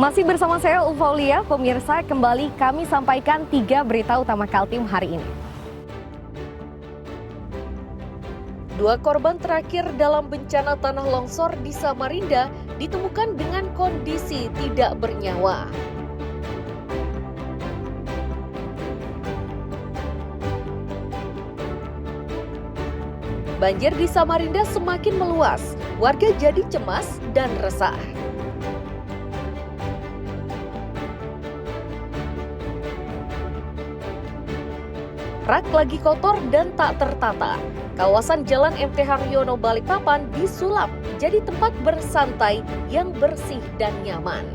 Masih bersama saya Ufaulia, pemirsa, kembali kami sampaikan 3 berita utama Kaltim hari ini. 2 korban terakhir dalam bencana tanah longsor di Samarinda ditemukan dengan kondisi tidak bernyawa. Banjir di Samarinda semakin meluas, warga jadi cemas dan resah. Rak lagi kotor dan tak tertata. Kawasan Jalan MT Haryono Balikpapan disulap jadi tempat bersantai yang bersih dan nyaman.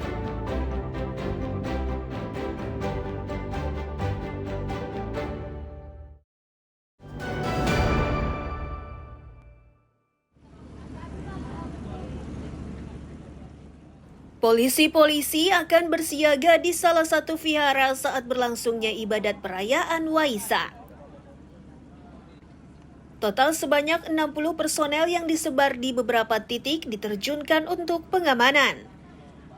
Polisi akan bersiaga di salah satu vihara saat berlangsungnya ibadat perayaan Waisak. Total sebanyak 60 personel yang disebar di beberapa titik diterjunkan untuk pengamanan.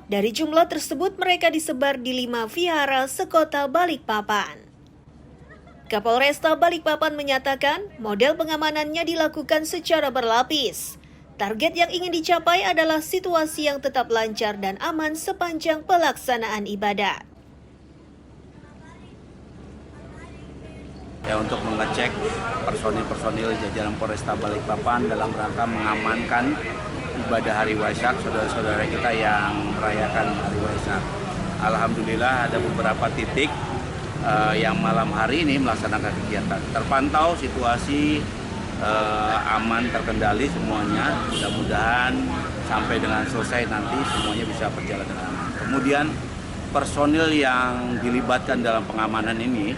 Dari jumlah tersebut mereka disebar di 5 vihara sekota Balikpapan. Kapolresta Balikpapan menyatakan model pengamanannya dilakukan secara berlapis. Target yang ingin dicapai adalah situasi yang tetap lancar dan aman sepanjang pelaksanaan ibadat. Ya, untuk mengecek personil jajaran Polresta Balikpapan dalam rangka mengamankan ibadah Hari Waisak saudara-saudara kita yang merayakan Hari Waisak. Alhamdulillah ada beberapa titik yang malam hari ini melaksanakan kegiatan. Terpantau situasi aman, terkendali semuanya. Mudah-mudahan sampai dengan selesai nanti semuanya bisa berjalan dengan aman. Kemudian personil yang dilibatkan dalam pengamanan ini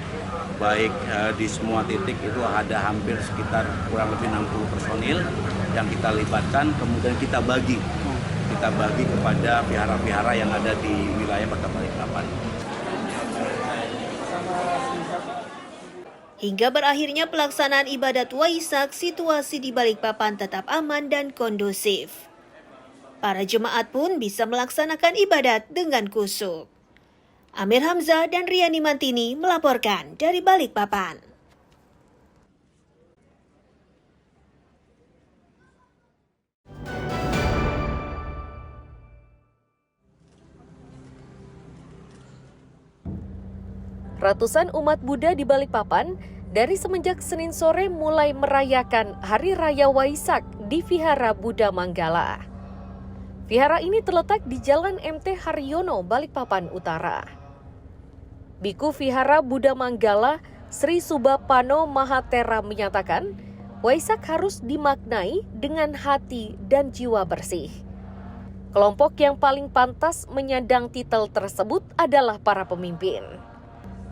baik di semua titik itu ada hampir sekitar kurang lebih 60 personil yang kita libatkan, kemudian kita bagi kepada vihara-vihara yang ada di wilayah Kota Balikpapan. Hingga berakhirnya pelaksanaan ibadat Waisak, situasi di Balikpapan tetap aman dan kondusif. Para jemaat pun bisa melaksanakan ibadat dengan khusyuk. Amir Hamzah dan Riani Mantini melaporkan dari Balikpapan. Ratusan umat Buddha di Balikpapan dari semenjak Senin sore mulai merayakan Hari Raya Waisak di Vihara Buddha Manggala. Vihara ini terletak di Jalan MT Haryono, Balikpapan Utara. Biku Vihara Buddha Manggala Sri Subapano Mahatera menyatakan, Waisak harus dimaknai dengan hati dan jiwa bersih. Kelompok yang paling pantas menyandang titel tersebut adalah para pemimpin.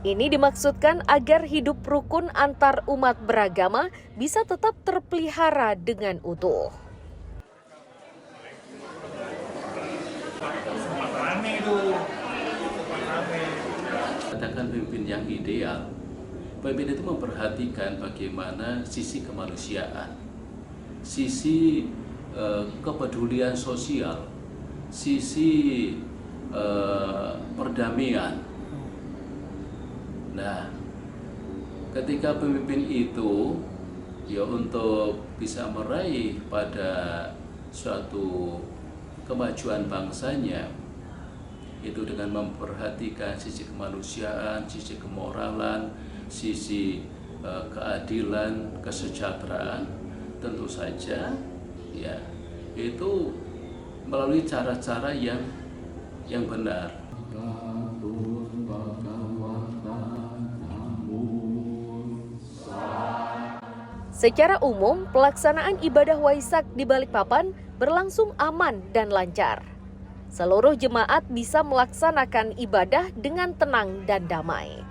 Ini dimaksudkan agar hidup rukun antar umat beragama bisa tetap terpelihara dengan utuh. Katakan pemimpin yang ideal. Pemimpin itu memperhatikan bagaimana sisi kemanusiaan, sisi kepedulian sosial, sisi perdamaian. Nah, ketika pemimpin itu ya untuk bisa meraih pada suatu kemajuan bangsanya, itu dengan memperhatikan sisi kemanusiaan, sisi kemoralan, sisi keadilan, kesejahteraan, tentu saja ya itu melalui cara-cara yang benar. Secara umum, pelaksanaan ibadah Waisak di Balikpapan berlangsung aman dan lancar. Seluruh jemaat bisa melaksanakan ibadah dengan tenang dan damai.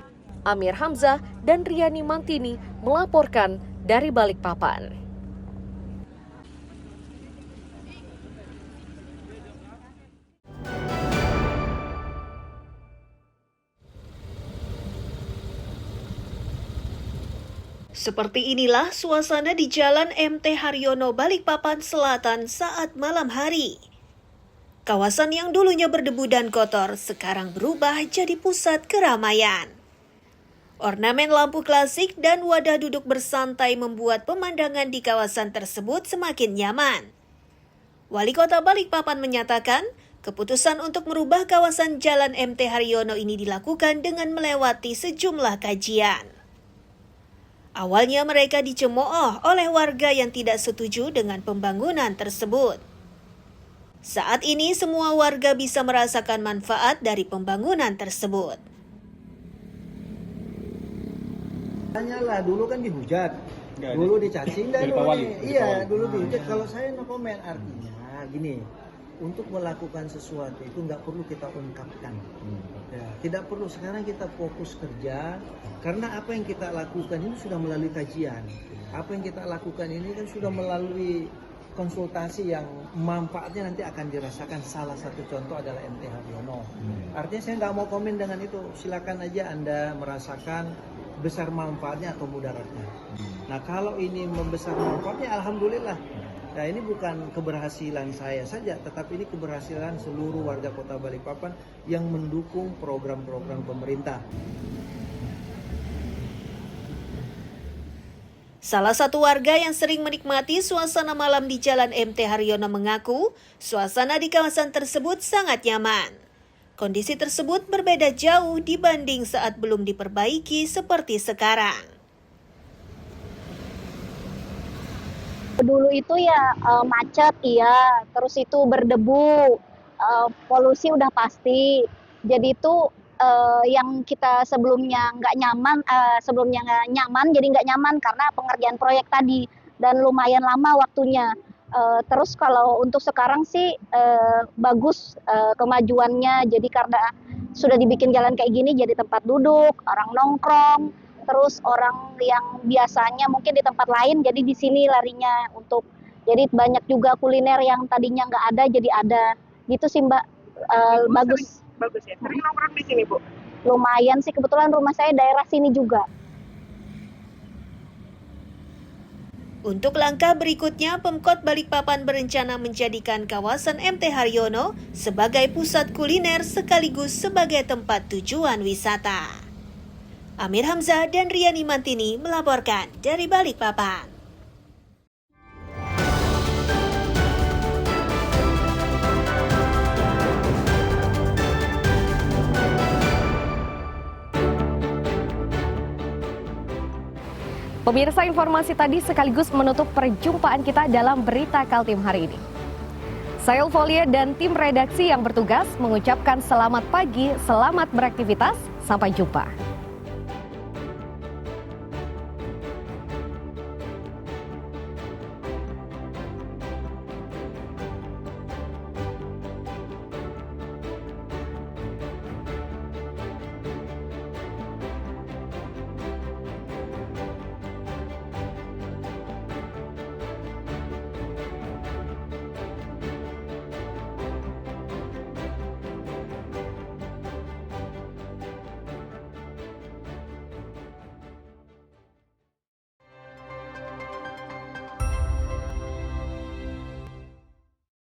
Amir Hamzah dan Riani Mantini melaporkan dari Balikpapan. Seperti inilah suasana di Jalan MT Haryono Balikpapan Selatan saat malam hari. Kawasan yang dulunya berdebu dan kotor sekarang berubah jadi pusat keramaian. Ornamen lampu klasik dan wadah duduk bersantai membuat pemandangan di kawasan tersebut semakin nyaman. Wali Kota Balikpapan menyatakan, keputusan untuk merubah kawasan Jalan MT Haryono ini dilakukan dengan melewati sejumlah kajian. Awalnya mereka dicemooh oleh warga yang tidak setuju dengan pembangunan tersebut. Saat ini semua warga bisa merasakan manfaat dari pembangunan tersebut. Tanyalah, dulu kan dihujat, dulu dicacing dan dulu dihujat. Kalau saya no komen, artinya gini, untuk melakukan sesuatu itu nggak perlu kita ungkapkan. Ya, tidak perlu, sekarang kita fokus kerja, karena apa yang kita lakukan ini sudah melalui kajian. Apa yang kita lakukan ini kan sudah melalui konsultasi yang manfaatnya nanti akan dirasakan. Salah satu contoh adalah MT Haryono. Artinya saya nggak mau komen dengan itu, silakan aja Anda merasakan besar manfaatnya atau mudaratnya. Nah kalau ini membesar manfaatnya, alhamdulillah. Nah ini bukan keberhasilan saya saja, tetapi ini keberhasilan seluruh warga Kota Balikpapan yang mendukung program-program pemerintah. Salah satu warga yang sering menikmati suasana malam di Jalan MT Haryono mengaku, suasana di kawasan tersebut sangat nyaman. Kondisi tersebut berbeda jauh dibanding saat belum diperbaiki seperti sekarang. Dulu itu ya macet ya, terus itu berdebu, polusi udah pasti. Jadi itu yang kita sebelumnya nggak nyaman, jadi nggak nyaman karena pengerjaan proyek tadi dan lumayan lama waktunya. Terus kalau untuk sekarang sih bagus kemajuannya, jadi karena sudah dibikin jalan kayak gini jadi tempat duduk, orang nongkrong, terus orang yang biasanya mungkin di tempat lain jadi di sini larinya untuk, jadi banyak juga kuliner yang tadinya nggak ada jadi ada gitu sih Mbak. Bagus. Bagus ya. Sering nongkrong di sini, Bu? Lumayan sih, kebetulan rumah saya daerah sini juga. Untuk langkah berikutnya, Pemkot Balikpapan berencana menjadikan kawasan MT Haryono sebagai pusat kuliner sekaligus sebagai tempat tujuan wisata. Amir Hamzah dan Riani Mantini melaporkan dari Balikpapan. Pemirsa, informasi tadi sekaligus menutup perjumpaan kita dalam Berita Kaltim hari ini. Saya Ulfolia dan tim redaksi yang bertugas mengucapkan selamat pagi, selamat beraktivitas, sampai jumpa.